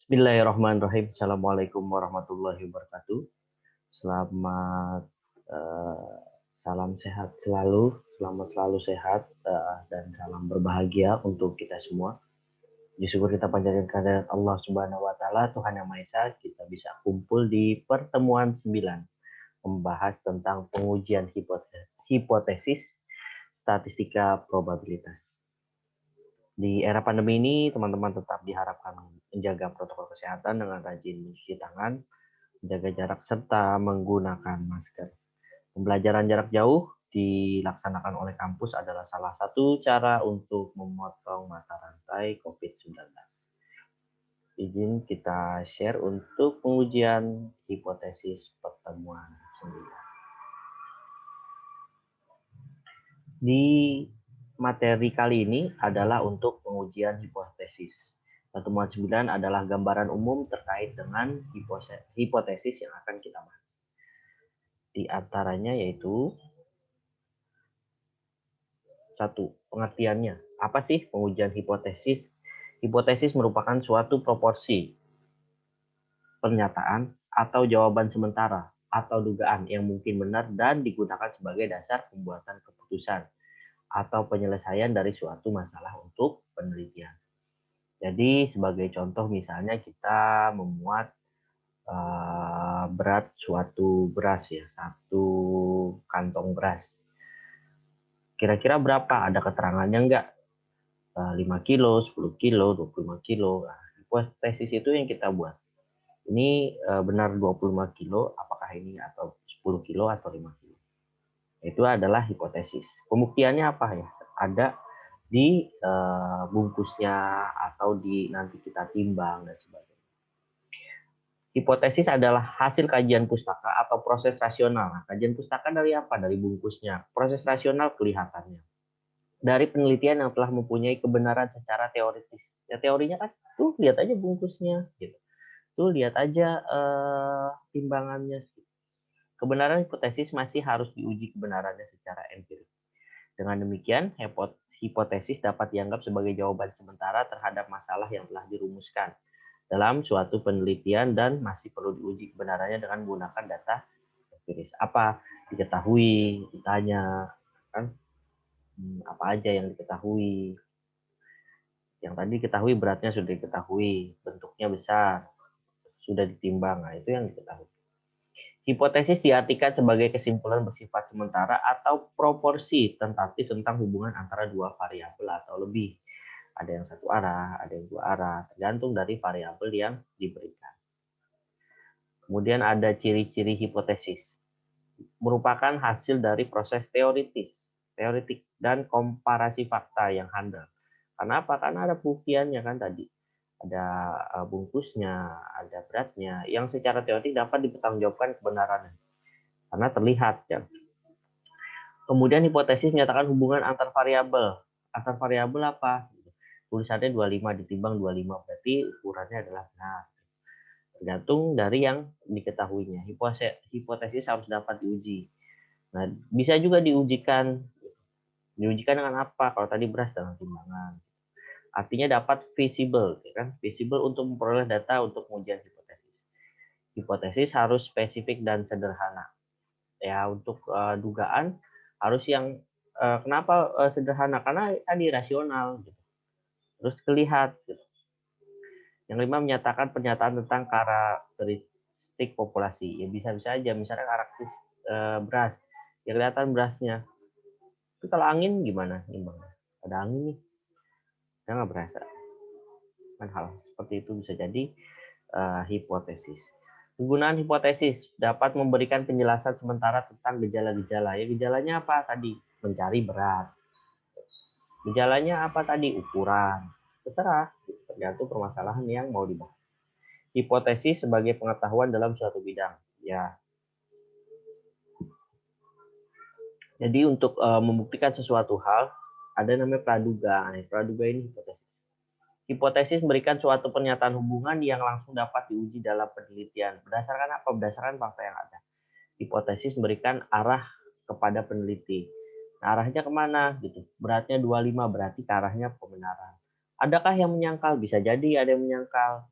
Bismillahirrahmanirrahim. Assalamualaikum warahmatullahi wabarakatuh. Selamat salam sehat selalu, selamat selalu sehat dan salam berbahagia untuk kita semua. Syukur kita panjatkan kehadirat Allah Subhanahu wa taala, Tuhan Yang Maha Esa, kita bisa kumpul di pertemuan 9 membahas tentang pengujian hipotesis statistika probabilitas. Di era pandemi ini, teman-teman tetap diharapkan menjaga protokol kesehatan dengan rajin mencuci tangan, menjaga jarak, serta menggunakan masker. Pembelajaran jarak jauh dilaksanakan oleh kampus adalah salah satu cara untuk memotong mata rantai COVID-19. Izin kita share untuk pengujian hipotesis pertemuan 9. Di materi kali ini adalah untuk pengujian hipotesis. Pertemuan 9 adalah gambaran umum terkait dengan hipotesis yang akan kita bahas. Di antaranya yaitu 1. Pengertiannya. Apa sih pengujian hipotesis? Hipotesis merupakan suatu proporsi pernyataan atau jawaban sementara atau dugaan yang mungkin benar dan digunakan sebagai dasar pembuatan keputusan atau penyelesaian dari suatu masalah untuk penelitian. Jadi sebagai contoh misalnya kita memuat berat suatu beras ya, 1 kantong beras. Kira-kira berapa? Ada keterangannya enggak? 5 kilo, 10 kilo, 25 kilo. Nah, hipotesis itu yang kita buat. Ini benar 25 kilo, apakah ini atau 10 kilo atau 5 kilo. Itu adalah hipotesis. Pembuktiannya apa ya? Ada di bungkusnya atau di nanti kita timbang dan sebagainya. Hipotesis adalah hasil kajian pustaka atau proses rasional. Nah, kajian pustaka dari apa? Dari bungkusnya. Proses rasional kelihatannya dari penelitian yang telah mempunyai kebenaran secara teoritis. Ya teorinya kan tuh lihat aja bungkusnya gitu. Tuh lihat aja timbangannya. Kebenaran hipotesis masih harus diuji kebenarannya secara empiris. Dengan demikian, hipotesis dapat dianggap sebagai jawaban sementara terhadap masalah yang telah dirumuskan dalam suatu penelitian dan masih perlu diuji kebenarannya dengan menggunakan data empiris. Apa diketahui, ditanya, kan? Apa aja yang diketahui? Yang tadi diketahui beratnya sudah diketahui, bentuknya besar, sudah ditimbang. Nah, itu yang diketahui. Hipotesis diartikan sebagai kesimpulan bersifat sementara atau proporsi tentatif tentang hubungan antara dua variabel atau lebih. Ada yang satu arah, ada yang dua arah, tergantung dari variabel yang diberikan. Kemudian ada ciri-ciri hipotesis. Merupakan hasil dari proses teoritik dan komparasi fakta yang handal. Kenapa? Karena ada buktiannya kan tadi. Ada bungkusnya, ada beratnya, yang secara teoritik dapat dipertanggungjawabkan kebenarannya. Karena terlihat ya. Kemudian hipotesis menyatakan hubungan antar variabel. Antar variabel apa? Tulisannya 25 ditimbang 25, berarti ukurannya adalah benar. Tergantung dari yang diketahuinya. Hipotesis harus dapat diuji. Nah, bisa juga diujikan. Diujikan dengan apa? Kalau tadi beras dengan timbangan. Artinya dapat visible, kan? Visible untuk memperoleh data untuk pengujian hipotesis. Hipotesis harus spesifik dan sederhana. Ya, untuk dugaan harus yang kenapa sederhana? Karena tadi rasional, gitu. Terus terlihat. Gitu. Yang 5 menyatakan pernyataan tentang karakteristik populasi. Ya bisa-bisa aja, misalnya karakteristik beras, ya kelihatan berasnya. Tapi kalau angin gimana? Ada angin nih, saya nggak berasa. Kan hal seperti itu bisa jadi hipotesis. Penggunaan hipotesis dapat memberikan penjelasan sementara tentang gejala-gejala. Ya gejalanya apa tadi? Mencari berat. Gejalanya apa tadi? Ukuran. Terserah, tergantung permasalahan yang mau dibahas. Hipotesis sebagai pengetahuan dalam suatu bidang. Ya. Jadi untuk membuktikan sesuatu hal, ada namanya praduga. Praduga ini hipotesis. Hipotesis memberikan suatu pernyataan hubungan yang langsung dapat diuji dalam penelitian. Berdasarkan apa? Berdasarkan fakta yang ada. Hipotesis memberikan arah kepada peneliti. Nah, arahnya kemana gitu? Beratnya 25 berarti ke arahnya pembenaran. Adakah yang menyangkal? Bisa jadi ada yang menyangkal.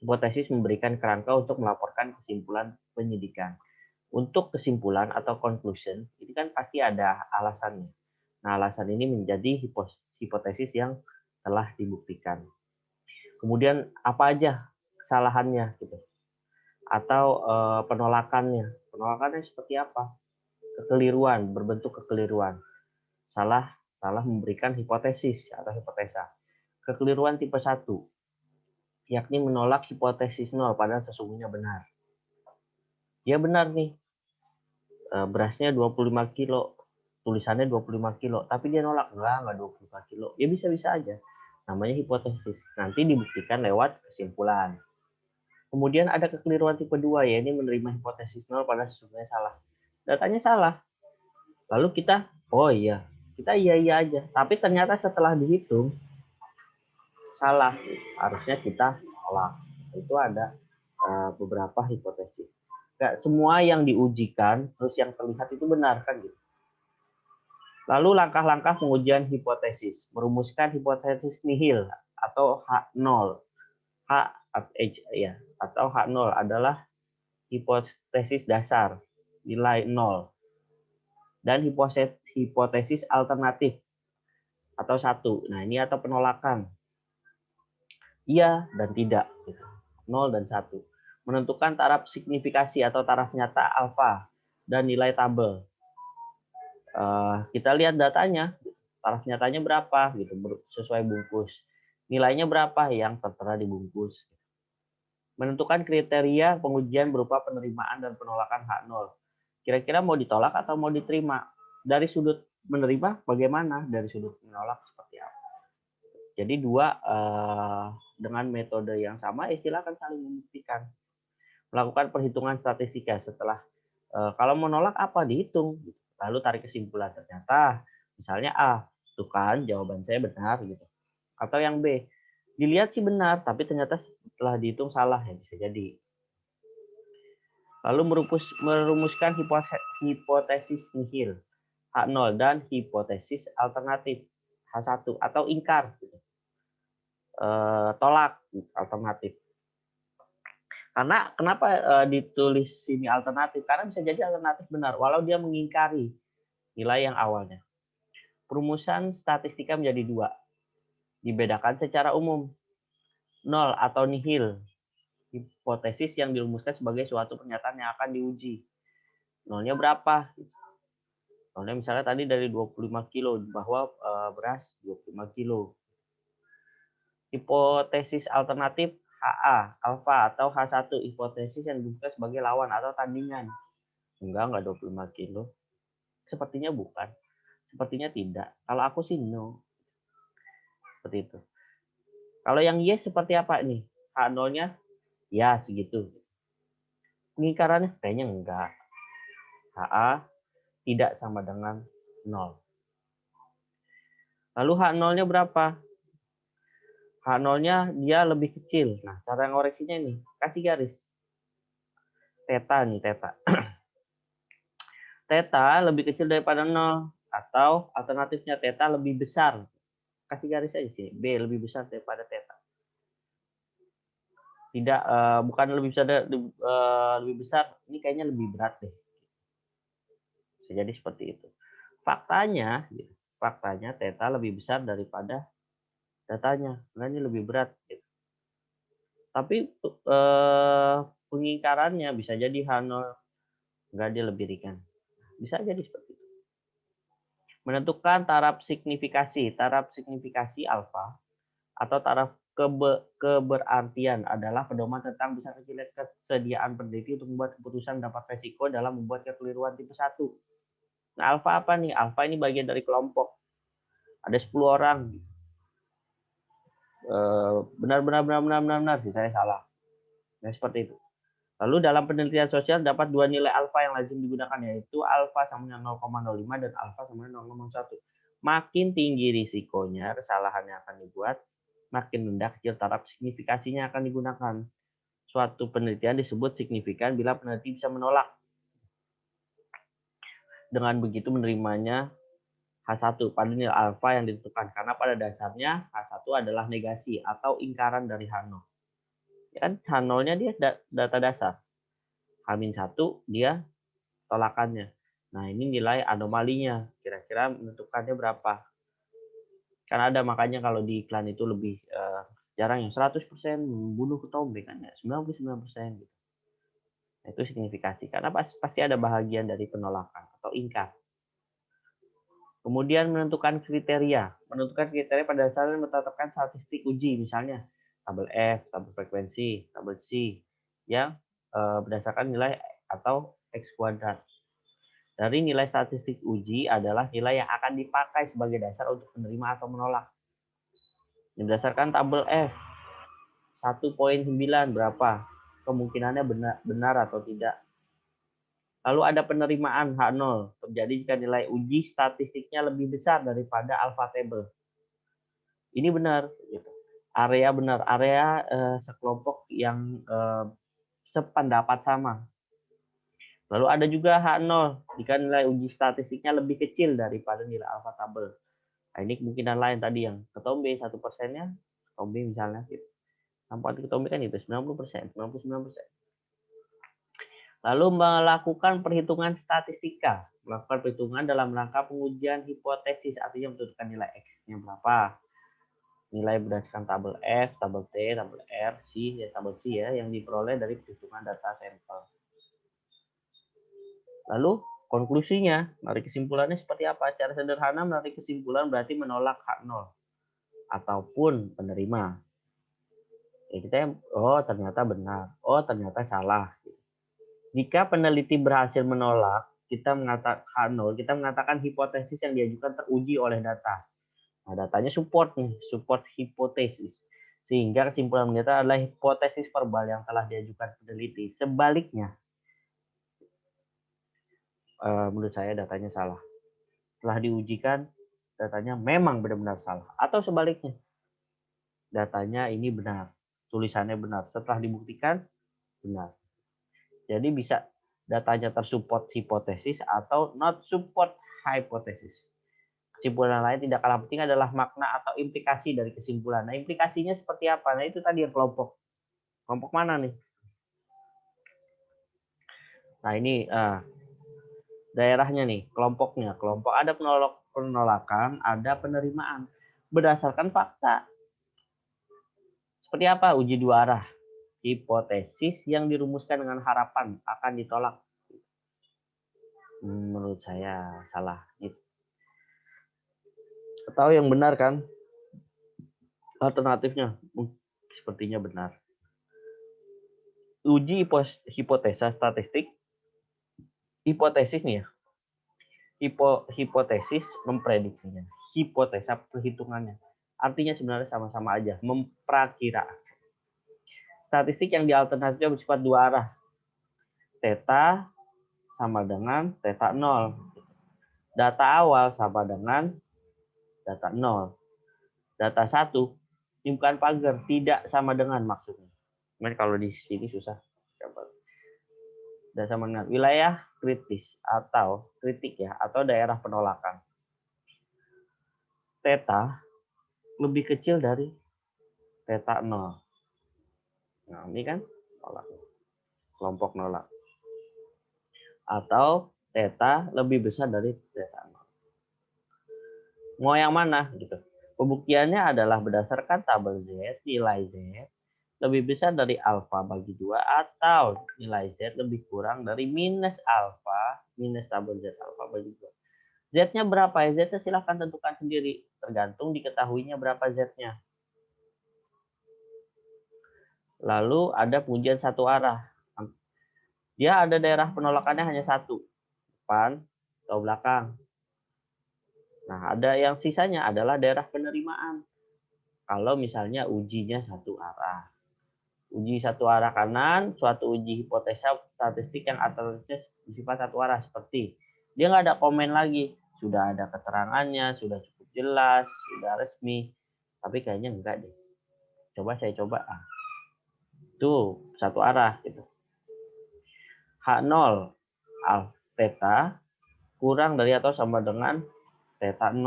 Hipotesis memberikan kerangka untuk melaporkan kesimpulan penyidikan. Untuk kesimpulan atau conclusion, ini kan pasti ada alasannya. Nah, alasan ini menjadi hipotesis yang telah dibuktikan. Kemudian apa aja kesalahannya gitu, atau penolakannya. Penolakannya seperti apa? Kekeliruan, berbentuk kekeliruan. Salah memberikan hipotesis atau hipotesa. Kekeliruan tipe 1, yakni menolak hipotesis 0 padahal sesungguhnya benar. Dia benar nih, berasnya 25 kilo, tulisannya 25 kilo, tapi dia nolak, enggak 25 kilo. Ya bisa-bisa aja. Namanya hipotesis. Nanti dibuktikan lewat kesimpulan. Kemudian ada kekeliruan tipe 2, ya ini menerima hipotesis 0 padahal sesungguhnya salah. Datanya salah. Lalu kita, oh iya, kita iya aja. Tapi ternyata setelah dihitung, salah. Harusnya kita tolak. Itu ada beberapa hipotesis. Gak semua yang diujikan, terus yang terlihat itu benar kan gitu. Lalu langkah-langkah pengujian hipotesis. Merumuskan hipotesis nihil atau H0. Ya, atau H0 adalah hipotesis dasar, nilai 0. Dan hipotesis alternatif atau 1. Nah, ini atau penolakan. Iya dan tidak. 0 dan 1. Menentukan taraf signifikasi atau taraf nyata alfa dan nilai tabel. Kita lihat datanya, taraf nyatanya berapa gitu, sesuai bungkus. Nilainya berapa yang tertera di bungkus. Menentukan kriteria pengujian berupa penerimaan dan penolakan H0. Kira-kira mau ditolak atau mau diterima? Dari sudut menerima bagaimana? Dari sudut menolak seperti apa? Jadi dua dengan metode yang sama, silakan saling membuktikan. Melakukan perhitungan statistika setelah kalau menolak apa dihitung, lalu tarik kesimpulan. Ternyata misalnya A, itu kan jawaban saya benar gitu. Atau yang B, dilihat sih benar, tapi ternyata setelah dihitung salah, ya bisa jadi. Lalu merumuskan hipotesis nihil H0 dan hipotesis alternatif H1 atau ingkar, gitu. Tolak alternatif. Karena kenapa ditulis sini alternatif? Karena bisa jadi alternatif benar, walau dia mengingkari nilai yang awalnya. Perumusan statistika menjadi 2. Dibedakan secara umum. 0 atau nihil. Hipotesis yang dirumuskan sebagai suatu pernyataan yang akan diuji. Nolnya berapa? Nolnya misalnya tadi dari 25 kilo, bahwa beras 25 kilo. Hipotesis alternatif HA, alfa atau H1, hipotesis yang dirumuskan sebagai lawan atau tandingan. Enggak 25 kilo. Sepertinya bukan. Sepertinya tidak. Kalau aku sih no. Seperti itu. Kalau yang yes seperti apa nih? H0-nya ya segitu. Pengingkarannya kayaknya enggak. HA tidak sama dengan 0. Lalu H0-nya berapa? H0-nya dia lebih kecil. Nah, cara ngoreksinya nih, kasih garis. Theta nih, theta. Theta lebih kecil daripada 0. Atau alternatifnya theta lebih besar. Kasih garis aja sini. B lebih besar daripada theta. Tidak, bukan lebih besar, lebih besar. Ini kayaknya lebih berat deh. Bisa jadi seperti itu. Faktanya theta lebih besar daripada datanya. Karena ini lebih berat. Gitu. Tapi pengingkarannya bisa jadi H0 enggak, dia lebih ringan. Bisa jadi seperti itu. Menentukan taraf signifikasi. Taraf signifikasi alfa atau taraf keberartian adalah pedoman tentang bisa kecilnya kesediaan peneliti untuk membuat keputusan dapat resiko dalam membuat kekeliruan tipe 1. Nah, alfa apa nih? Alfa ini bagian dari kelompok. Ada 10 orang. Benar, saya salah. Nah, seperti itu. Lalu dalam penelitian sosial dapat 2 nilai alfa yang lazim digunakan, yaitu alfa sama dengan 0,05 dan alfa sama dengan 0,1. Makin tinggi risikonya kesalahan yang akan dibuat, makin rendah kecil taraf signifikasinya akan digunakan. Suatu penelitian disebut signifikan bila peneliti bisa menolak. Dengan begitu menerimanya H1 pada nilai alfa yang ditentukan. Karena pada dasarnya H1 adalah negasi atau ingkaran dari H0. Ya kan H0-nya dia data dasar. H-1 dia tolakannya. Nah, ini nilai anomalinya. Kira-kira menentukannya berapa? Karena ada makanya kalau di iklan itu lebih jarang yang 100% membunuh ketombe kan ya, 99% gitu. Nah, itu signifikasi karena pasti ada bahagian dari penolakan atau ingkar. Kemudian menentukan kriteria. Menentukan kriteria pada dasarnya menetapkan statistik uji, misalnya tabel F, tabel frekuensi, tabel C, yang berdasarkan nilai atau X kuadrat. Dari nilai statistik uji adalah nilai yang akan dipakai sebagai dasar untuk menerima atau menolak. Berdasarkan tabel F, 1,9 berapa? Kemungkinannya benar atau tidak. Lalu ada penerimaan H0, terjadi jika nilai uji statistiknya lebih besar daripada alpha table. Ini benar. Area benar, area sekelompok yang sependapat sama. Lalu ada juga H0, jika nilai uji statistiknya lebih kecil daripada nilai alpha table. Nah, ini kemungkinan lain tadi yang ketombe 1%-nya, ketombe misalnya. Tanpa ketombe kan itu 90%, 99%. Lalu melakukan perhitungan statistika. Melakukan perhitungan dalam rangka pengujian hipotesis, artinya menentukan nilai X-nya berapa. Nilai berdasarkan tabel F, tabel T, tabel R, C, ya tabel C ya, yang diperoleh dari perhitungan data sampel. Lalu konklusinya, menarik kesimpulannya seperti apa? Secara sederhana menarik kesimpulan berarti menolak H0 ataupun penerima. Ya, kita ternyata benar, ternyata salah. Jika peneliti berhasil menolak, kita mengatakan hipotesis yang diajukan teruji oleh data. Nah, datanya support hipotesis. Sehingga kesimpulan menyatakan adalah hipotesis verbal yang telah diajukan peneliti. Sebaliknya, menurut saya datanya salah. Setelah diujikan, datanya memang benar-benar salah. Atau sebaliknya, datanya ini benar, tulisannya benar. Setelah dibuktikan, benar. Jadi bisa datanya tersupport hipotesis atau not support hypothesis. Kesimpulan lain tidak kalah penting adalah makna atau implikasi dari kesimpulan. Nah, implikasinya seperti apa? Nah, itu tadi yang kelompok. Kelompok mana nih? Nah, ini daerahnya nih, kelompoknya. Kelompok ada penolakan, ada penerimaan. Berdasarkan fakta. Seperti apa? Uji dua arah. Hipotesis yang dirumuskan dengan harapan akan ditolak. Menurut saya salah. Atau yang benar kan? Alternatifnya sepertinya benar. Uji hipotesa statistik. Hipotesis nih ya. Hipotesis memprediksinya. Hipotesa perhitungannya. Artinya sebenarnya sama-sama aja. Memprakiraan. Statistik yang dialternatifnya bersifat dua arah. Theta sama dengan theta 0. Data awal sama dengan data 0. Data 1 ini bukan pagar, tidak sama dengan maksudnya. Cuman kalau di sini susah. Dan sama dengan wilayah kritis atau kritik ya, atau daerah penolakan. Theta lebih kecil dari theta 0. Nah, ini kan nolak. Kelompok nolak. Atau theta lebih besar dari theta 0. Mau yang mana gitu. Pembuktiannya adalah berdasarkan tabel Z, nilai Z lebih besar dari alfa bagi 2 atau nilai Z lebih kurang dari minus alfa minus tabel Z alfa bagi 2. Z-nya berapa ya? Z-nya silahkan tentukan sendiri. Tergantung diketahuinya berapa Z-nya. Lalu ada pengujian satu arah. Dia ada daerah penolakannya hanya satu. Depan atau belakang. Nah, ada yang sisanya adalah daerah penerimaan. Kalau misalnya ujinya satu arah. Uji satu arah kanan, suatu uji hipotesa statistik yang alternatifnya bersifat satu arah. Seperti, dia nggak ada komen lagi. Sudah ada keterangannya, sudah cukup jelas, sudah resmi. Tapi kayaknya enggak deh. Coba saya coba. Tuh, satu arah gitu. H0 alpha theta kurang dari atau sama dengan theta 0.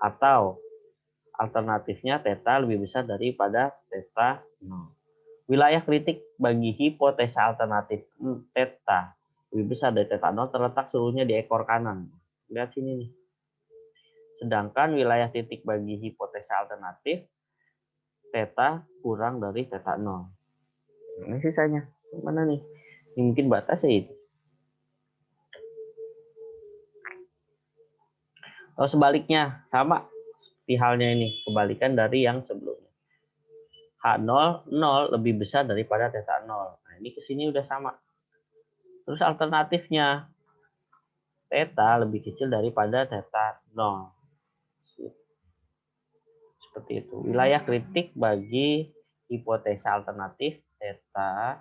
Atau alternatifnya theta lebih besar daripada theta 0. Wilayah kritik bagi hipotesa alternatif theta lebih besar dari theta 0 terletak seluruhnya di ekor kanan. Lihat sini nih. Sedangkan wilayah titik bagi hipotesa alternatif theta kurang dari theta 0. Ini sisanya. Mana nih? Ini mungkin batasnya itu. Atau sebaliknya, sama seperti halnya ini, kebalikan dari yang sebelumnya. H0, 0 lebih besar daripada theta 0. Nah, ini kesini udah sama. Terus alternatifnya, theta lebih kecil daripada theta 0. Seperti itu. Wilayah kritik bagi hipotesa alternatif theta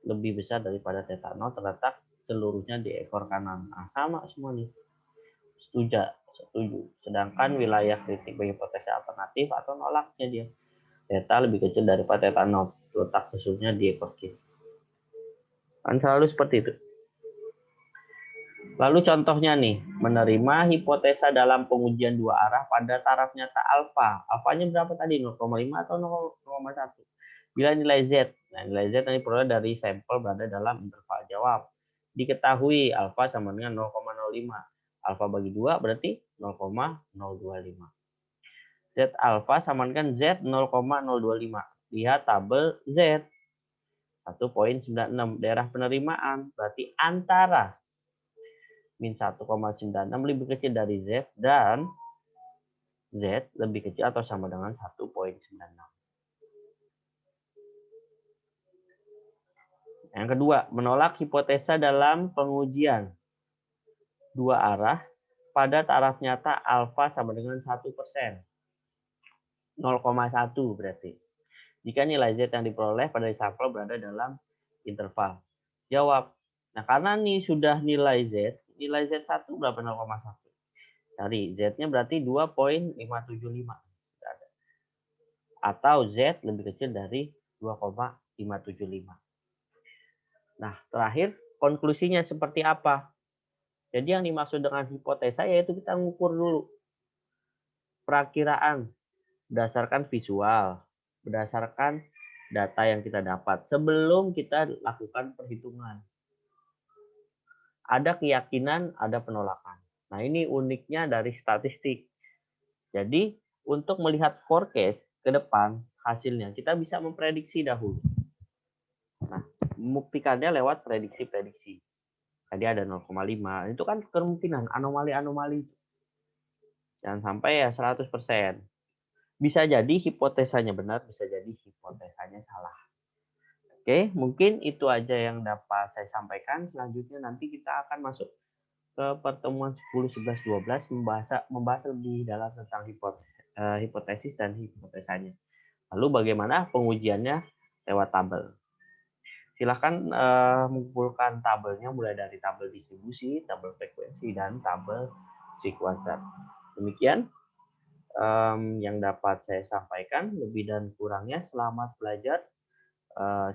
lebih besar daripada theta 0 terletak seluruhnya di ekor kanan. Nah, sama semua nih. Setuju. Sedangkan wilayah kritik bagi hipotesa alternatif atau nolaknya dia. Theta lebih kecil daripada theta 0. Letak seluruhnya di ekor kiri. Kan selalu seperti itu. Lalu contohnya nih, menerima hipotesa dalam pengujian dua arah pada taraf nyata alfa. Alfanya berapa tadi? 0,5 atau 0,1? Bila nilai Z, nah nilai Z yang diperoleh dari sampel berada dalam interval jawab. Diketahui alfa sama dengan 0,05. Alfa bagi 2 berarti 0,025. Z alfa sama dengan Z 0,025. Lihat tabel Z 1,96. Daerah penerimaan berarti antara min 1,96 lebih kecil dari Z dan Z lebih kecil atau sama dengan 1,96. Yang kedua, menolak hipotesa dalam pengujian dua arah pada taraf nyata alfa sama dengan 1%. 0,1 berarti. Jika nilai Z yang diperoleh pada sampel berada dalam interval. Jawab. Nah, karena ini sudah nilai Z 1 berapa 0,1? Cari Z-nya berarti 2,575. Atau Z lebih kecil dari 2,575. Nah, terakhir konklusinya seperti apa? Jadi yang dimaksud dengan hipotesa yaitu kita mengukur dulu perakiraan berdasarkan visual, berdasarkan data yang kita dapat sebelum kita lakukan perhitungan. Ada keyakinan, ada penolakan. Nah, ini uniknya dari statistik. Jadi, untuk melihat forecast ke depan hasilnya, kita bisa memprediksi dahulu. Nah, membuktikannya lewat prediksi-prediksi. Tadi ada 0,5. Itu kan kemungkinan anomali-anomali. Jangan sampai ya 100%. Bisa jadi hipotesanya benar, bisa jadi hipotesanya salah. Oke, mungkin itu aja yang dapat saya sampaikan. Selanjutnya nanti kita akan masuk ke pertemuan 10, 11, 12 membahas lebih dalam tentang hipotesis dan hipotesanya. Lalu bagaimana pengujiannya lewat tabel. Silahkan mengumpulkan tabelnya mulai dari tabel distribusi, tabel frekuensi, dan tabel sequencer. Demikian yang dapat saya sampaikan. Lebih dan kurangnya selamat belajar.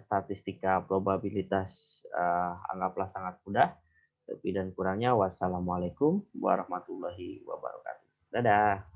Statistika probabilitas anggaplah sangat mudah. Lebih dan kurangnya wassalamualaikum warahmatullahi wabarakatuh. Dadah.